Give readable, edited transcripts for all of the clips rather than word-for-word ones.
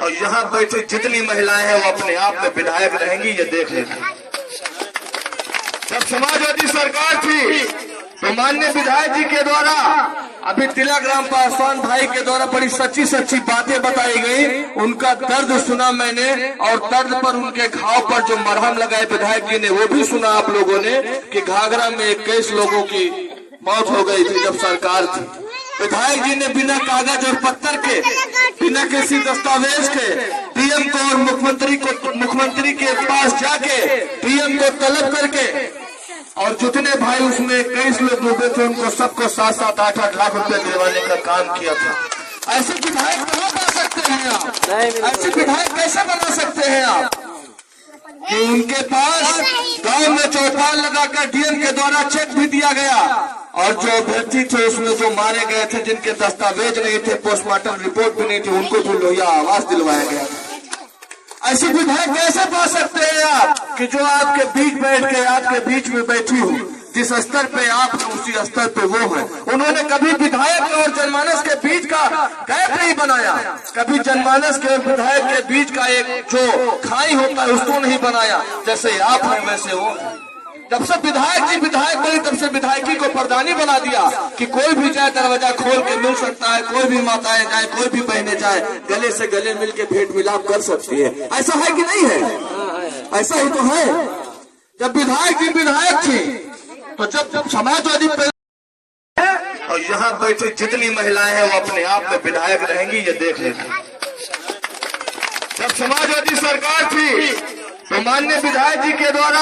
और यहाँ बैठे जितनी महिलाएं हैं वो अपने आप में विधायक रहेंगी, ये देख लेना। जब समाजवादी सरकार थी तो माननीय विधायक जी के द्वारा अभी तिलक राम पासवान भाई के द्वारा बड़ी सच्ची सच्ची बातें बताई गई, उनका दर्द सुना मैंने और दर्द पर उनके घाव पर जो मरहम लगाए विधायक जी ने वो भी सुना आप लोगों ने कि घाघरा में 21 लोगों की मौत हो गई थी जब सरकार थी। विधायक जी ने बिना कागज और पत्थर के, बिना किसी दस्तावेज के पीएम को और मुख्यमंत्री के पास जाके पीएम को तलब करके और जितने भाई उसमें 21 लोग डूबे थे उनको सबको 7-7, 8-8 लाख रुपए दिलवाने का काम किया था। ऐसे विधायक कहाँ बना सकते हैं आप? ऐसे विधायक कैसे बना सकते हैं आप कि उनके पास गांव में चौपाल लगाकर डीएम के द्वारा चेक भी दिया गया और जो अभ्यर्थी थे उसमें जो मारे गए थे जिनके दस्तावेज नहीं थे, पोस्टमार्टम रिपोर्ट भी नहीं थी, उनको भी लोहिया आवास दिलवाया गया। ऐसे विधायक कैसे पा सकते हैं आप कि जो आपके बीच बैठ के आपके बीच में बैठी हो, जिस स्तर पे आप हैं उसी स्तर पे वो है। उन्होंने कभी विधायक और जनमानस के बीच का गैप नहीं बनाया, कभी जनमानस के विधायक के बीच का एक जो खाई होता है उसको नहीं बनाया। जैसे आप हैं वैसे वो। जब से विधायक जी विधायक बने तब से विधायकी को प्रधानी बना दिया कि कोई भी जाए दरवाजा खोल के मिल सकता है, कोई भी माताएं जाए, कोई भी बहनें जाए, गले से गले मिल के भेंट मिलाप कर सकती है। ऐसा है कि नहीं है? ऐसा ही तो है। जब विधायक जी विधायक थी तो जब समाजवादी और यहाँ बैठे जितनी महिलाएं हैं वो अपने आप में विधायक रहेंगी, ये देख लेना। जब समाजवादी सरकार थी तो माननीय विधायक जी के द्वारा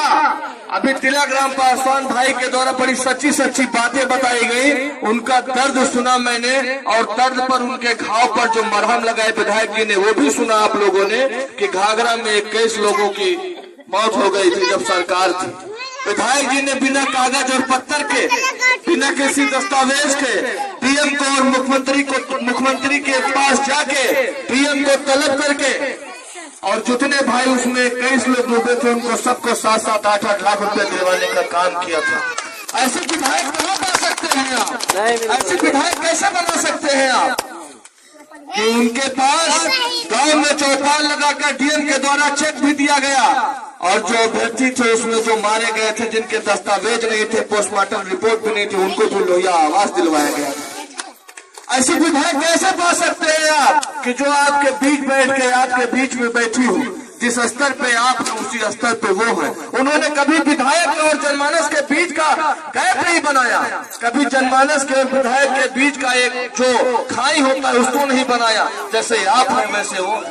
अभी तिलक राम पासवान भाई के द्वारा बड़ी सच्ची सच्ची बातें बताई गई, उनका दर्द सुना मैंने और दर्द पर उनके घाव पर जो मरहम लगाए विधायक जी ने वो भी सुना आप लोगों ने कि घाघरा में 21 लोगों की मौत हो गई थी जब सरकार थी। विधायक जी ने बिना कागज और पत्थर के, बिना किसी दस्तावेज के पीएम को और मुख्यमंत्री के पास जाके पीएम को तलब करके और जितने भाई उसमें 21 लोग डूबे थे उनको सबको 7-7, 8-8 लाख रुपए दिलवाने का काम किया था। ऐसे विधायक कहाँ बना सकते हैं आप? ऐसे विधायक कैसे बना सकते हैं आप कि उनके पास गांव में चौपाल लगाकर डीएम के द्वारा चेक भी दिया गया और जो अभ्यर्थी थे उसमें जो मारे गए थे जिनके दस्तावेज नहीं थे, पोस्टमार्टम रिपोर्ट भी नहीं थी, उनको भी लोहिया आवास दिलवाया गया। ऐसे विधायक कैसे पा सकते हैं आप कि जो आपके बीच बैठ के आपके बीच में बैठी हो, जिस स्तर पे आप हैं उसी स्तर पे वो है। उन्होंने कभी विधायक और जनमानस के बीच का गैप नहीं बनाया, कभी जनमानस के विधायक के बीच का एक जो खाई होता है उसको नहीं बनाया। जैसे आप हैं वैसे वो।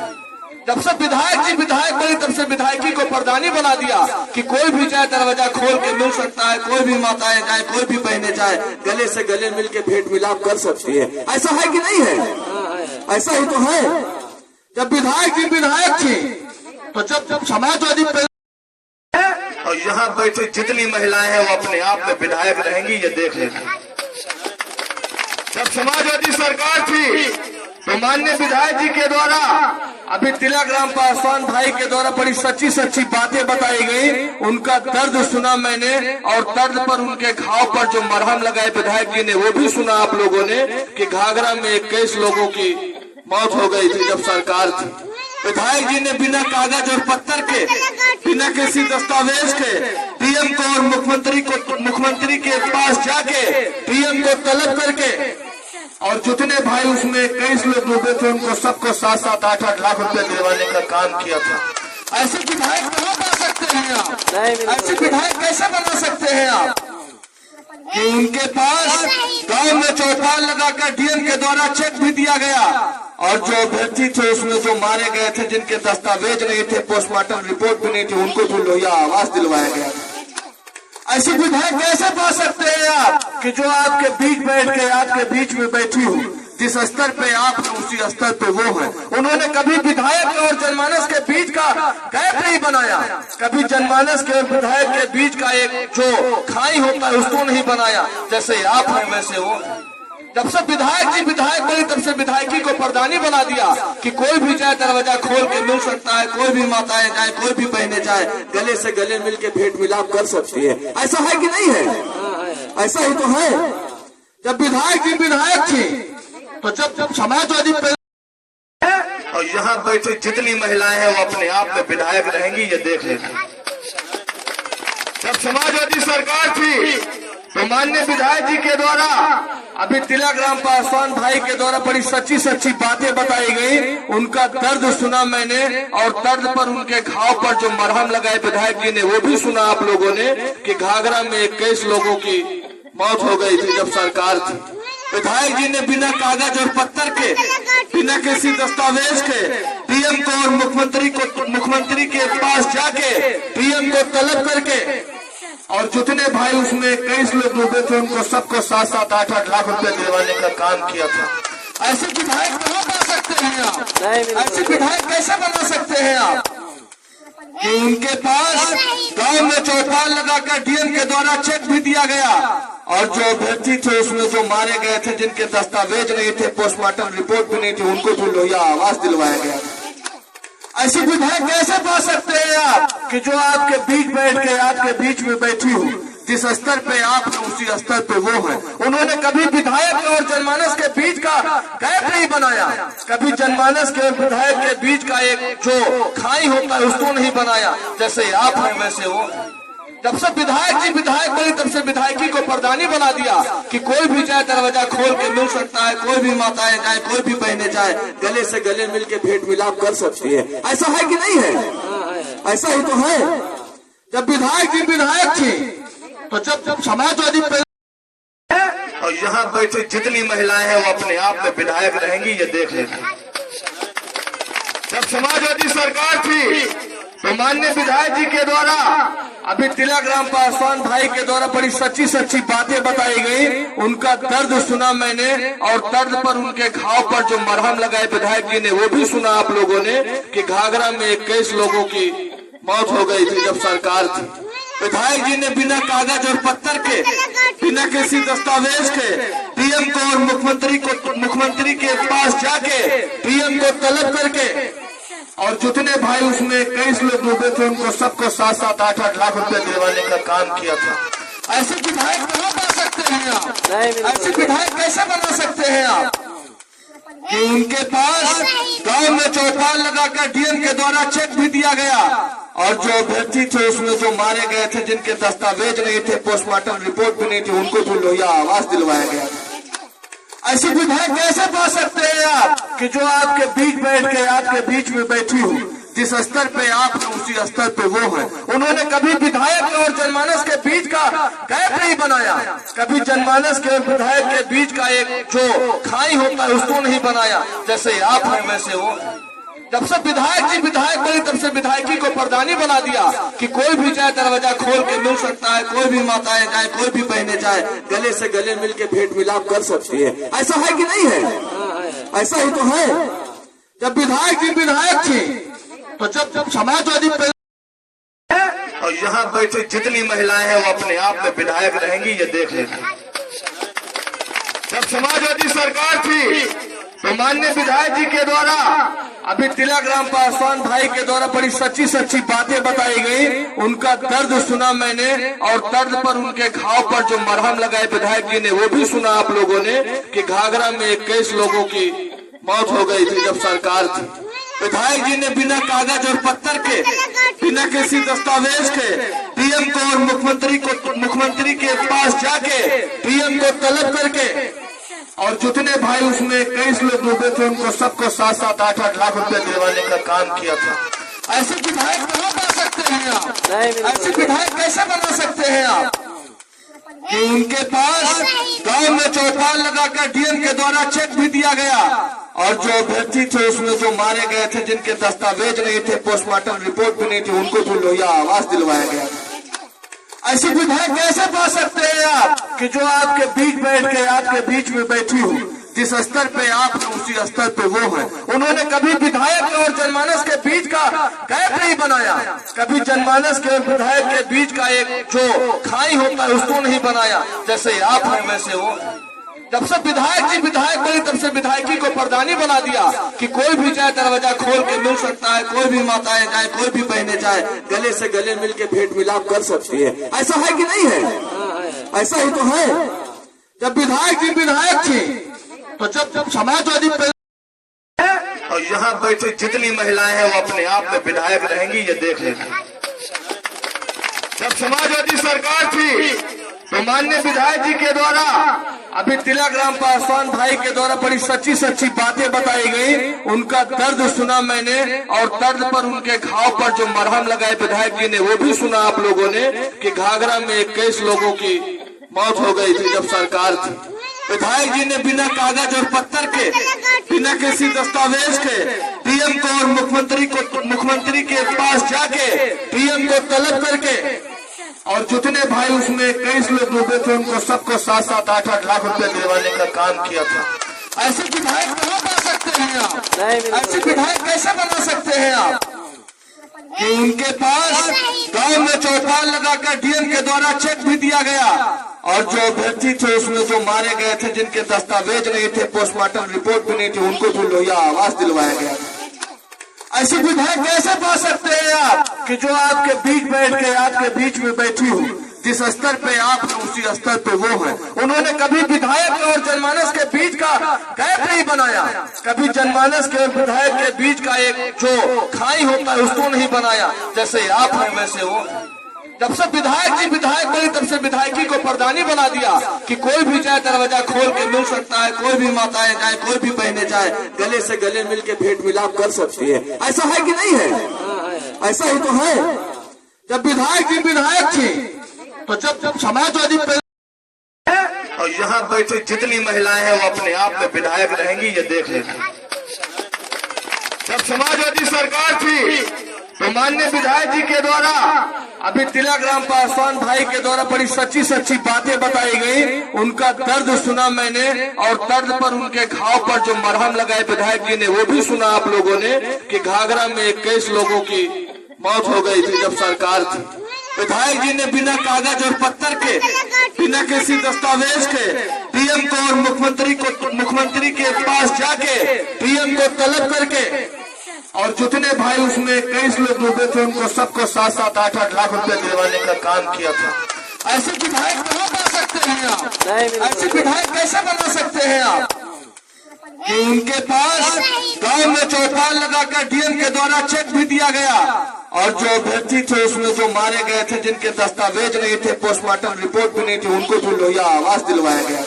जब से विधायक जी विधायक बने तब से विधायकी को प्रधानी बना दिया कि कोई भी जाए दरवाजा खोल के मिल सकता है, कोई भी माताएं जाए, कोई भी बहनें जाए, गले से गले मिल के भेंट मिलाप कर सकती है। ऐसा है कि नहीं है? ऐसा ही तो है। जब विधायक जी विधायक थी तो जब समाजवादी और यहाँ बैठे जितनी महिलाएं हैं वो अपने आप में विधायक रहेंगी, ये देख लेना। जब समाजवादी सरकार थी तो माननीय विधायक जी के द्वारा अभी तिलक राम पासवान भाई के द्वारा बड़ी सच्ची सच्ची बातें बताई गई, उनका दर्द सुना मैंने और दर्द पर उनके घाव पर जो मरहम लगाए विधायक जी ने वो भी सुना आप लोगों ने कि घाघरा में 21 लोगों की मौत हो गई थी जब सरकार थी। विधायक जी ने बिना कागज और पत्थर के, बिना किसी दस्तावेज के पीएम को और मुख्यमंत्री के पास जाके पीएम को तलब करके और जितने भाई उसमें 21 लोग डूबे थे उनको सबको 7-7, 8-8 लाख रुपए दिलवाने का काम किया था। ऐसे विधायक कहाँ बना सकते हैं आप? ऐसे विधायक कैसे बना सकते हैं आप कि उनके पास गांव में चौपाल लगाकर डीएम के द्वारा चेक भी दिया गया और जो अभ्यर्थी थे उसमें जो मारे गए थे जिनके दस्तावेज नहीं थे, पोस्टमार्टम रिपोर्ट भी नहीं थी, उनको भी लोहिया आवास दिलवाया गया। ऐसे विधायक कैसे पा सकते हैं आप कि जो आपके बीच बैठ के आपके बीच में बैठी हो, जिस स्तर पे आप हैं उसी स्तर पे वो है। उन्होंने कभी विधायक और जनमानस के बीच का गैप नहीं बनाया, कभी जनमानस के विधायक के बीच का एक जो खाई होता है उसको नहीं बनाया। जैसे आप हैं वैसे वो। जब से विधायक जी विधायक बने तब से विधायकी को प्रधानी बना दिया कि कोई भी जाए दरवाजा खोल के मिल सकता है, कोई भी माताएं जाए, कोई भी बहनें जाए, गले से गले मिल के भेंट मिलाप कर सकती है। ऐसा है कि नहीं है? ऐसा ही तो है। जब विधायक जी विधायक थी तो जब समाजवादी और और यहाँ बैठी जितनी महिलाएं हैं वो अपने आप में विधायक रहेंगी, ये देख लेना। जब समाजवादी सरकार थी तो माननीय विधायक जी के द्वारा अभी तिलक राम पासवान भाई के द्वारा बड़ी सच्ची सच्ची बातें बताई गई। उनका दर्द सुना मैंने और दर्द पर उनके घाव पर जो मरहम लगाए विधायक जी ने वो भी सुना आप लोगों ने कि घाघरा में 21 लोगों की मौत हो गई थी जब सरकार थी। विधायक जी ने बिना कागज और पत्थर के, बिना किसी दस्तावेज के पीएम को और मुख्यमंत्री के पास जाके पीएम को तलब करके और जितने भाई उसमें 21 लोग डूबे थे उनको सबको 7-7, 8-8 लाख रुपए दिलवाने का काम किया था। ऐसे विधायक कहाँ बना सकते हैं आप? ऐसे विधायक कैसे बना सकते हैं आप कि उनके पास गांव में चौपाल लगाकर डीएम के द्वारा चेक भी दिया गया और जो अभ्यर्थी थे उसमें जो मारे गए थे जिनके दस्तावेज नहीं थे, पोस्टमार्टम रिपोर्ट भी नहीं थी, उनको भी लोहिया आवास दिलवाया गया। ऐसे विधायक कैसे पा सकते हैं आप कि जो आपके बीच बैठ के आपके बीच में बैठी हो, जिस स्तर पे आप हैं उसी स्तर पे वो है। उन्होंने कभी विधायक और जनमानस के बीच का गैप नहीं बनाया, कभी जनमानस के और विधायक के बीच का एक जो खाई होता है उसको नहीं बनाया। जैसे आप हैं वैसे वो। जब से विधायक जी विधायक बनी तब से विधायकी को प्रधानी बना दिया कि कोई भी जाए दरवाजा खोल के मिल सकता है, कोई भी माताएं जाए, कोई भी बहनें जाए, गले से गले मिल के भेंट मिलाप कर सकती है। ऐसा है कि नहीं है? ऐसा ही तो है। जब विधायक जी विधायक थी तो जब समाजवादी और यहाँ बैठी जितनी महिलाएं हैं वो अपने आप में विधायक रहेंगी, ये देख लेना। जब समाजवादी सरकार थी तो माननीय विधायक जी के द्वारा अभी तिलक राम पासवान भाई के द्वारा बड़ी सच्ची सच्ची बातें बताई गई। उनका दर्द सुना मैंने और दर्द पर उनके घाव पर जो मरहम लगाए विधायक जी ने वो भी सुना आप लोगों ने कि घाघरा में 21 लोगों की मौत हो गई थी जब सरकार थी। विधायक जी ने बिना कागज और पत्थर के, बिना किसी दस्तावेज के पीएम को और मुख्यमंत्री के पास जाके पीएम को तलब करके और जितने भाई उसमें 21 लोग डूबे थे उनको सबको 7-7, 8-8 लाख रुपए दिलवाने का काम किया था। ऐसे विधायक कहाँ बना सकते हैं आप? ऐसे विधायक कैसे बना सकते हैं आप कि उनके पास गांव में चौपाल लगाकर डीएम के द्वारा चेक भी दिया गया और जो अभ्यर्थी थे उसमें जो मारे गए थे जिनके दस्तावेज नहीं थे, पोस्टमार्टम रिपोर्ट भी नहीं थी, उनको भी लोहिया आवास दिलवाया गया। ऐसे विधायक कैसे पा सकते हैं आप कि जो आपके बीच बैठ के आपके बीच में बैठी हो, जिस स्तर पे आप हैं उसी स्तर पे वो है। उन्होंने कभी विधायक और जनमानस के बीच का गैप नहीं बनाया, कभी जनमानस के और विधायक के बीच का एक जो खाई होता है उसको नहीं बनाया। जैसे आप हैं वैसे वो। जब से विधायक जी विधायक बनी तब से विधायकी को प्रधानी बना दिया कि कोई भी जाए दरवाजा खोल के मिल सकता है, कोई भी माताएं जाए, कोई भी बहनें जाए, गले से गले मिल के भेंट मिलाप कर सकती है। ऐसा है कि नहीं है? ऐसा ही तो है। जब विधायक जी विधायक थी तो जब समाजवादी और यहाँ बैठी जितनी महिलाएं हैं वो अपने आप में विधायक रहेंगी, ये देख लेना। जब समाजवादी सरकार थी तो माननीय विधायक जी के द्वारा अभी तिलक राम पासवान भाई के द्वारा बड़ी सच्ची सच्ची बातें बताई गई। उनका दर्द सुना मैंने और दर्द पर उनके घाव पर जो मरहम लगाए विधायक जी ने वो भी सुना आप लोगों ने कि घाघरा में 21 लोगों की मौत हो गई थी जब सरकार थी। विधायक जी ने बिना कागज और पत्थर के, बिना किसी दस्तावेज के पीएम को और मुख्यमंत्री के पास जाके पीएम को तलब करके और जितने भाई उसमें 21 लोग डूबे थे उनको सबको 7-7, 8-8 लाख रुपए दिलवाने का काम किया था। ऐसे विधायक कहाँ बना सकते हैं आप? ऐसे विधायक कैसे बना सकते हैं आप कि उनके पास गांव में चौपाल लगाकर डीएम के द्वारा चेक भी दिया गया और जो अभ्यर्थी थे उसमें जो मारे गए थे जिनके दस्तावेज नहीं थे, पोस्टमार्टम रिपोर्ट भी नहीं थी, उनको भी लोहिया आवास दिलवाया गया। ऐसे विधायक कैसे पा सकते हैं आप कि जो आपके बीच बैठ के आपके बीच में बैठी हो, जिस स्तर पे आप हैं उसी स्तर पे वो है। उन्होंने कभी विधायक और जनमानस के बीच का गैप नहीं बनाया, कभी जनमानस के और विधायक के बीच का एक जो खाई होता है उसको नहीं बनाया। जैसे आप हैं वैसे वो। जब से विधायक जी विधायक बनी तब से विधायकी को प्रधानी बना दिया कि कोई भी जाए दरवाजा खोल के मिल सकता है, कोई भी माताएं जाए, कोई भी बहनें जाए, गले से गले मिल के भेंट मिलाप कर सकती है। ऐसा है कि नहीं है? ऐसा ही तो है। जब विधायक जी विधायक थी तो जब समाजवादी और यहाँ बैठी जितनी महिलाएं हैं वो अपने आप में विधायक रहेंगी, ये देख लेना। जब समाजवादी सरकार थी तो माननीय विधायक जी के द्वारा अभी तिलक राम पासवान भाई के द्वारा बड़ी सच्ची सच्ची बातें बताई गई, उनका दर्द सुना मैंने और दर्द पर उनके घाव पर जो मरहम लगाए विधायक जी ने वो भी सुना आप लोगों ने कि घाघरा में 21 लोगों की मौत हो गई थी जब सरकार थी। विधायक जी ने बिना कागज और पत्थर के, बिना किसी दस्तावेज के पीएम को और मुख्यमंत्री के पास जाके पीएम को तलब करके और जितने भाई उसमें 21 लोग डूबे थे उनको सबको 7-7, 8-8 लाख रुपए दिलवाने का काम किया था। ऐसे विधायक कहाँ बना सकते हैं आप? ऐसे विधायक कैसे बना सकते हैं आप कि उनके पास गांव में चौपाल लगाकर डीएम के द्वारा चेक भी दिया गया और जो अभ्यर्थी थे उसमें जो मारे गए थे जिनके दस्तावेज नहीं थे, पोस्टमार्टम रिपोर्ट भी नहीं थी, उनको भी लोहिया आवास दिलवाया गया। ऐसे विधायक कैसे पा सकते हैं आप कि जो आपके बीच बैठ के आपके बीच में बैठी हो, जिस स्तर पे आप हैं उसी स्तर पे वो है। उन्होंने कभी विधायक और जनमानस के बीच का गैप नहीं बनाया, कभी जनमानस के और विधायक के बीच का एक जो खाई होता है उसको नहीं बनाया। जैसे आप हैं वैसे वो। जब से विधायक जी विधायक बने तब से विधायकी को प्रधानी बना दिया कि कोई भी जाए दरवाजा खोल के मिल सकता है, कोई भी माताएं जाए, कोई भी बहनें जाए, गले से गले मिल के भेंट मिलाप कर सकती है। ऐसा है कि नहीं है? ऐसा ही तो है। जब विधायक जी विधायक थी तो जब समाजवादी और यहाँ बैठी जितनी महिलाएं हैं वो अपने आप में विधायक रहेंगी, ये देख लेना। जब समाजवादी सरकार थी तो माननीय विधायक जी के द्वारा अभी तिलक राम पासवान भाई के द्वारा बड़ी सच्ची सच्ची बातें बताई गई, उनका दर्द सुना मैंने और दर्द पर उनके घाव पर जो मरहम लगाए विधायक जी ने वो भी सुना आप लोगों ने कि घाघरा में 21 लोगों की मौत हो गई थी जब सरकार थी। विधायक जी ने बिना कागज और पत्थर के, बिना किसी दस्तावेज के पीएम को और मुख्यमंत्री के पास जाके पीएम को तलब करके और जितने भाई उसमें 21 लोग डूबे थे उनको सबको 7-7, 8-8 लाख रुपए दिलवाने का काम किया था। ऐसे विधायक कहाँ बना सकते हैं आप? ऐसे विधायक कैसे बना सकते हैं आप कि उनके पास गांव में चौपाल लगाकर डीएम के द्वारा चेक भी दिया गया और जो अभ्यर्थी थे उसमें जो मारे गए थे जिनके दस्तावेज नहीं थे, पोस्टमार्टम रिपोर्ट भी नहीं थी, उनको भी लोहिया आवास दिलवाया गया।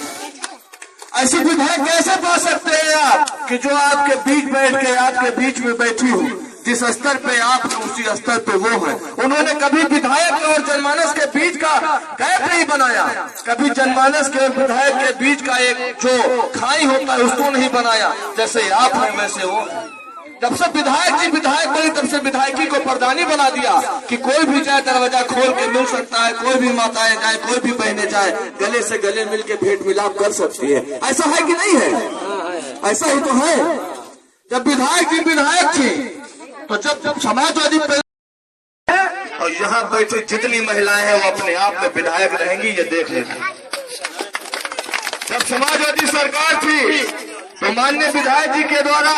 ऐसे विधायक कैसे पा सकते हैं आप कि जो आपके बीच बैठ के आपके बीच में बैठी हो, जिस स्तर पे आप हैं उसी स्तर पे वो है। उन्होंने कभी विधायक और जनमानस के बीच का गैप नहीं बनाया, कभी जनमानस के और विधायक के बीच का एक जो खाई होता है उसको नहीं बनाया। जैसे आप हैं वैसे वो। जब से विधायक जी विधायक बने तब से विधायकी को प्रधानी बना दिया कि कोई भी जाए दरवाजा खोल के मिल सकता है, कोई भी माताएं जाए, कोई भी बहनें जाए, गले से गले मिल के भेंट मिलाप कर सकती है। ऐसा है कि नहीं है? ऐसा ही तो है। जब विधायक जी विधायक थी तो जब समाजवादी और यहाँ बैठी जितनी महिलाएं हैं वो अपने आप में विधायक रहेंगी, ये देख लेना। जब समाजवादी सरकार थी तो माननीय विधायक जी के द्वारा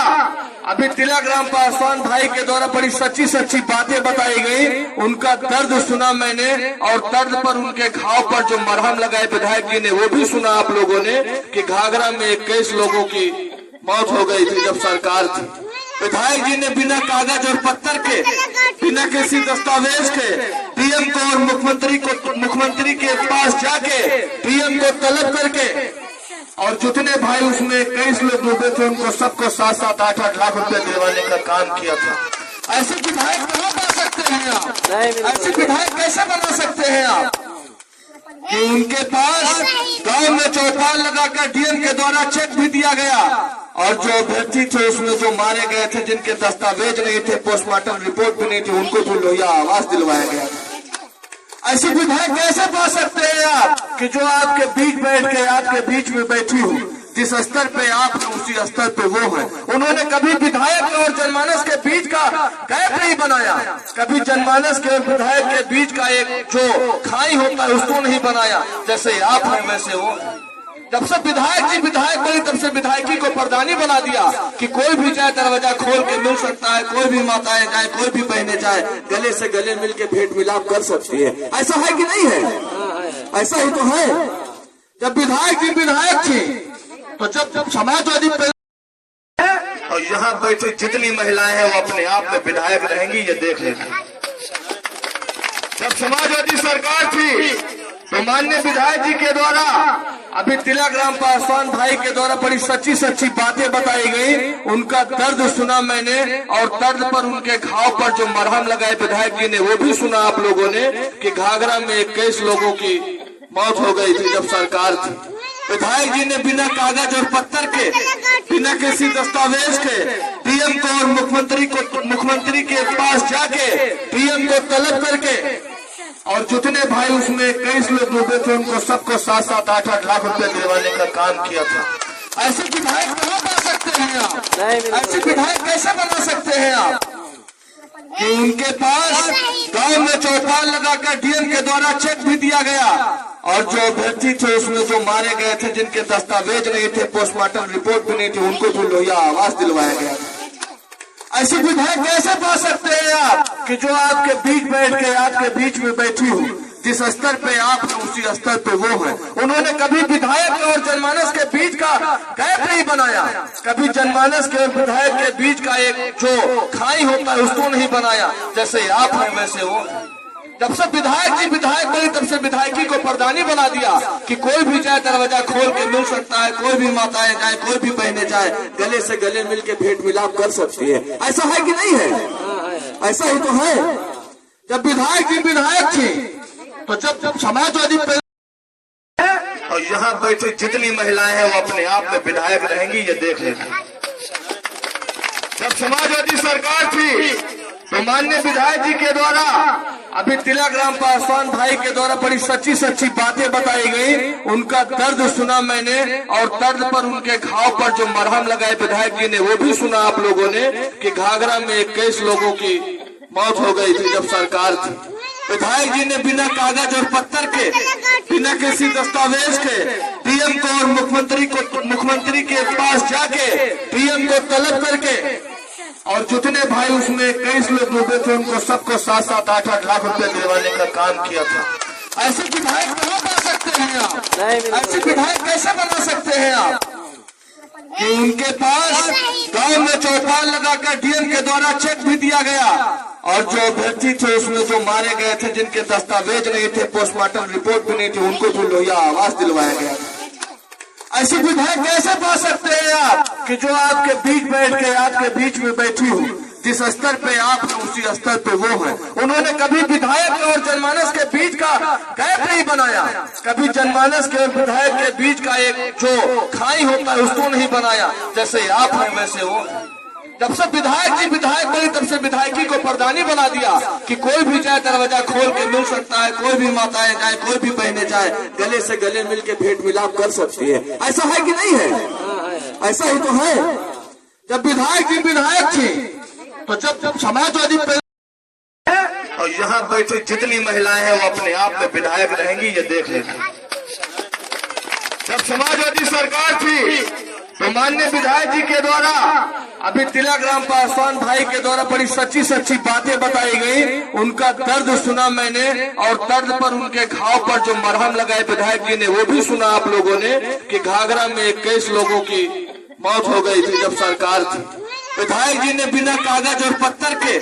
अभी तिलक राम पासवान भाई के द्वारा बड़ी सच्ची सच्ची बातें बताई गई, उनका दर्द सुना मैंने और दर्द पर उनके घाव पर जो मरहम लगाए विधायक जी ने वो भी सुना आप लोगों ने कि घाघरा में 21 लोगों की मौत हो गई थी जब सरकार थी। विधायक जी ने बिना कागज और पत्थर के, बिना किसी दस्तावेज के पीएम को और मुख्यमंत्री के पास जाके पीएम को तलब करके और जितने भाई उसमें 21 लोग डूबे थे उनको सबको 7-7, 8-8 लाख रुपए दिलवाने का काम किया था। ऐसे विधायक कहाँ बना सकते हैं आप? ऐसे विधायक कैसे बना सकते हैं आप कि उनके पास गांव में चौपाल लगाकर डीएम के द्वारा चेक भी दिया गया और जो अभ्यर्थी थे उसमें जो मारे गए थे जिनके दस्तावेज नहीं थे, पोस्टमार्टम रिपोर्ट भी नहीं थी, उनको भी लोहिया आवास दिलवाया गया। ऐसे विधायक कैसे पा सकते हैं आप कि जो आपके बीच बैठ के आपके बीच में बैठी हो, जिस स्तर पे आप हैं उसी स्तर पे वो है। उन्होंने कभी विधायक और जनमानस के बीच का गैप नहीं बनाया, कभी जनमानस के और विधायक के बीच का एक जो खाई होता है उसको नहीं बनाया। जैसे आप हैं वैसे वो। जब से विधायक जी विधायक बने तब से विधायकी को प्रधानी बना दिया कि कोई भी जाए दरवाजा खोल के मिल सकता है, कोई भी माताएं जाए, कोई भी बहनें जाए, गले से गले मिल के भेंट मिलाप कर सकती है। ऐसा है कि नहीं है? ऐसा ही तो है। जब विधायक जी विधायक थी तो जब समाजवादी और यहाँ बैठी जितनी महिलाएं हैं वो अपने आप में विधायक रहेंगी, ये देख लेना। जब समाजवादी सरकार थी तो माननीय विधायक जी के द्वारा अभी तिलक राम पासवान भाई के द्वारा बड़ी सच्ची सच्ची बातें बताई गई। उनका दर्द सुना मैंने और दर्द पर उनके घाव पर जो मरहम लगाए विधायक जी ने वो भी सुना आप लोगों ने कि घाघरा में 21 लोगों की मौत हो गई थी जब सरकार थी। विधायक जी ने बिना कागज और पत्थर के, बिना किसी दस्तावेज के पीएम को और मुख्यमंत्री के पास जाके पीएम को तलब करके और जितने भाई उसमें 21 लोग डूबे थे उनको सबको 7-7, 8-8 लाख रुपए दिलवाने का काम किया था। ऐसे विधायक कहाँ बना सकते हैं आप? ऐसे विधायक कैसे बना सकते हैं आप कि उनके पास गांव में चौपाल लगाकर डीएम के द्वारा चेक भी दिया गया और जो अभ्यर्थी थे उसमें जो मारे गए थे जिनके दस्तावेज नहीं थे, पोस्टमार्टम रिपोर्ट भी नहीं थी, उनको भी लोहिया आवास दिलवाया गया। ऐसे विधायक कैसे पा सकते हैं आप कि जो आपके बीच बैठ के आपके बीच में बैठी हो, जिस स्तर पे आप हैं उसी स्तर पे वो है। उन्होंने कभी विधायक और जनमानस के बीच का गैप नहीं बनाया, कभी जनमानस के और विधायक के बीच का एक जो खाई होता है उसको नहीं बनाया। जैसे आप हैं वैसे वो। जब से विधायक जी विधायक बनी तब से विधायकी को प्रधानी बना दिया कि कोई भी जाए दरवाजा खोल के मिल सकता है, कोई भी माताएं जाए, कोई भी बहने जाए, गले से गले मिल के भेंट मिलाप कर सकती है। ऐसा है कि नहीं है? ऐसा ही तो है। जब विधायक जी विधायक थी तो जब समाजवादी और यहाँ बैठी जितनी महिलाएं हैं वो अपने आप में विधायक रहेंगी, ये देख लेना। जब समाजवादी सरकार थी तो माननीय विधायक जी के द्वारा अभी तिलक राम पासवान भाई के द्वारा बड़ी सच्ची सच्ची बातें बताई गई। उनका दर्द सुना मैंने और दर्द पर उनके घाव पर जो मरहम लगाए विधायक जी ने वो भी सुना आप लोगों ने कि घाघरा में 21 लोगों की मौत हो गई थी जब सरकार थी। विधायक जी ने बिना कागज और पत्थर के, बिना किसी दस्तावेज के पीएम को और मुख्यमंत्री के पास जाके पीएम को तलब करके और जितने भाई उसमें 21 लोग डूबे थे उनको सबको 7-7, 8-8 लाख रुपए दिलवाने का काम किया था। ऐसे विधायक कहाँ बना सकते हैं आप? ऐसे विधायक कैसे बना सकते हैं आप कि उनके पास गांव में चौपाल लगाकर डीएम के द्वारा चेक भी दिया गया और जो अभ्यर्थी थे उसमें जो मारे गए थे जिनके दस्तावेज नहीं थे, पोस्टमार्टम रिपोर्ट भी नहीं थी, उनको भी लोहिया आवास दिलवाया गया। ऐसे विधायक कैसे पा सकते हैं आप कि जो आपके बीच बैठ के आपके बीच में बैठी हो, जिस स्तर पे आप हैं उसी स्तर पे वो है। उन्होंने कभी विधायक और जनमानस के बीच का गैप नहीं बनाया, कभी जनमानस के और विधायक के बीच का एक जो खाई होता है उसको नहीं बनाया। जैसे आप हैं वैसे वो। जब से विधायक जी विधायक बनी तब से विधायकी को प्रधानी बना दिया कि कोई भी जाए दरवाजा खोल के मिल सकता है, कोई भी माताएं जाए, कोई भी बहने जाए, गले से गले मिल के भेंट मिलाप कर सकती है। ऐसा है कि नहीं है? ऐसा ही तो है। जब विधायक जी विधायक थी तो जब समाजवादी और यहाँ बैठी जितनी महिलाएं हैं वो अपने आप में विधायक रहेंगी, ये देख लेना। जब समाजवादी सरकार थी तो माननीय विधायक जी के द्वारा अभी तिलक राम पासवान भाई के द्वारा बड़ी सच्ची सच्ची बातें बताई गई। उनका दर्द सुना मैंने और दर्द पर उनके घाव पर जो मरहम लगाए विधायक जी ने वो भी सुना आप लोगों ने कि घाघरा में 21 लोगों की मौत हो गई थी जब सरकार थी। विधायक जी ने बिना कागज और पत्थर के,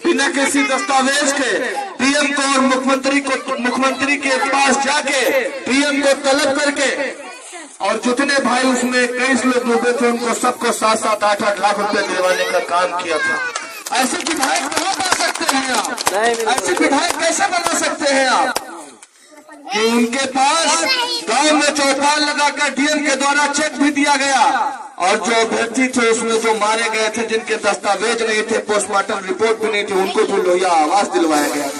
बिना किसी दस्तावेज के पीएम को और मुख्यमंत्री के पास जाके पीएम को तलब करके और जितने भाई उसमें 21 लोग डूबे थे उनको सबको 7-7, 8-8 लाख रुपए दिलवाने का काम किया था। ऐसे विधायक कहाँ बना सकते हैं आप? ऐसे विधायक कैसे बना सकते हैं आप कि उनके पास गांव में चौपाल लगाकर डीएम के द्वारा चेक भी दिया गया और जो अभ्यर्थी थे उसमें जो मारे गए थे जिनके दस्तावेज नहीं थे, पोस्टमार्टम रिपोर्ट भी नहीं थी, उनको भी लोहिया आवास दिलवाया गया।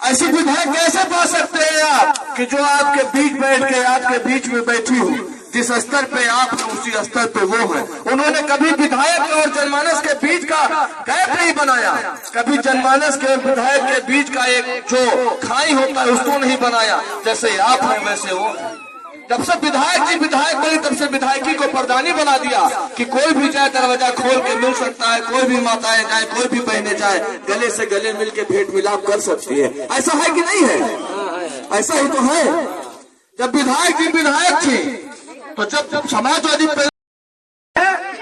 ऐसे विधायक कैसे पा सकते हैं आप कि जो आपके बीच बैठ के आपके बीच में बैठी हो, जिस स्तर पे आप हैं उसी स्तर पे वो है। उन्होंने कभी विधायक और जनमानस के बीच का गैप नहीं बनाया, कभी जनमानस के और विधायक के बीच का एक जो खाई होता है उसको नहीं बनाया। जैसे आप हैं वैसे वो। जब से विधायक जी विधायक बनी तब से विधायकी को प्रधानी बना दिया कि कोई भी जाए दरवाजा खोल के मिल सकता है, कोई भी माताएं जाए, कोई भी बहने जाए, गले से गले मिल के भेंट मिलाप कर सकती है। ऐसा है कि नहीं है? ऐसा ही तो है। जब विधायक जी विधायक थी तो जब समाजवादी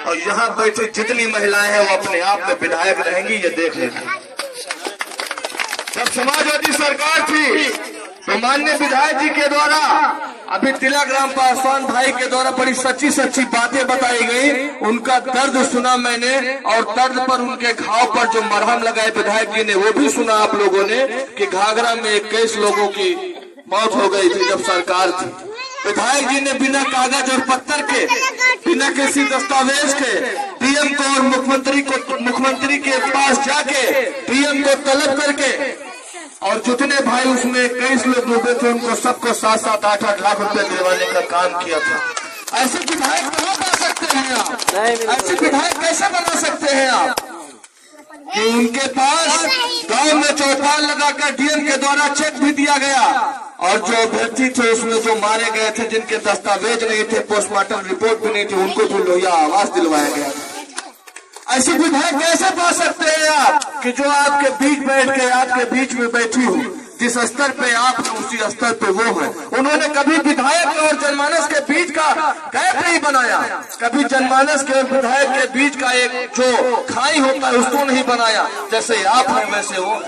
और यहाँ बैठी जितनी महिलाएं हैं वो अपने आप में विधायक रहेंगी, ये देख लेना। जब समाजवादी सरकार थी तो माननीय विधायक जी के द्वारा अभी तिलक राम पासवान भाई के द्वारा बड़ी सच्ची सच्ची बातें बताई गई। उनका दर्द सुना मैंने और दर्द पर उनके घाव पर जो मरहम लगाए विधायक जी ने वो भी सुना आप लोगों ने कि घाघरा में 21 लोगों की मौत हो गई थी जब सरकार थी। विधायक जी ने बिना कागज और पत्थर के, बिना किसी दस्तावेज के पीएम को और मुख्यमंत्री के पास जाके पीएम को तलब करके और जितने भाई उसमें 21 लोग डूबे थे उनको सबको 7-7, 8-8 लाख रुपए दिलवाने का काम किया था। ऐसे विधायक कहाँ बना सकते हैं आप? ऐसे विधायक कैसे बना सकते हैं आप कि उनके पास गांव में चौपाल लगाकर डीएम के द्वारा चेक भी दिया गया और जो अभ्यर्थी थे उसमें जो मारे गए थे जिनके दस्तावेज नहीं थे, पोस्टमार्टम रिपोर्ट भी नहीं थी, उनको भी लोहिया आवाज दिलवाया गया। ऐसे विधायक कैसे पा सकते हैं आप कि जो आपके बीच बैठ के आपके बीच में बैठी हो, जिस स्तर पे आप हैं उसी स्तर पे वो है। उन्होंने कभी विधायक और जनमानस के बीच का गैप नहीं बनाया, कभी जनमानस के और विधायक के बीच का एक जो खाई होता है उसको नहीं बनाया। जैसे आप हैं वैसे वो।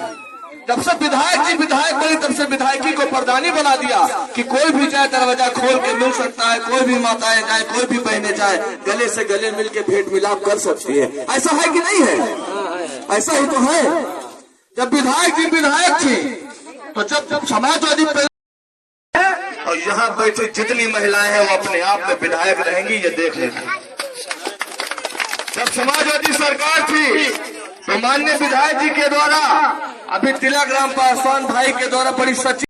जब से विधायक जी विधायक बनी तब से विधायकी को प्रधानी बना दिया कि कोई भी जाए दरवाजा खोल के मिल सकता है, कोई भी माताएं जाए, कोई भी बहनें जाए, गले से गले मिल के भेंट मिलाप कर सकती है। ऐसा है कि नहीं है? ऐसा ही तो है। जब विधायक जी विधायक थी तो जब समाजवादी और यहाँ बैठी जितनी महिलाएं हैं वो अपने आप में विधायक रहेंगी, ये देख लेना। जब समाजवादी सरकार थी तो माननीय विधायक जी के द्वारा अभी तिलक राम पासवान भाई के द्वारा बड़ी सच्ची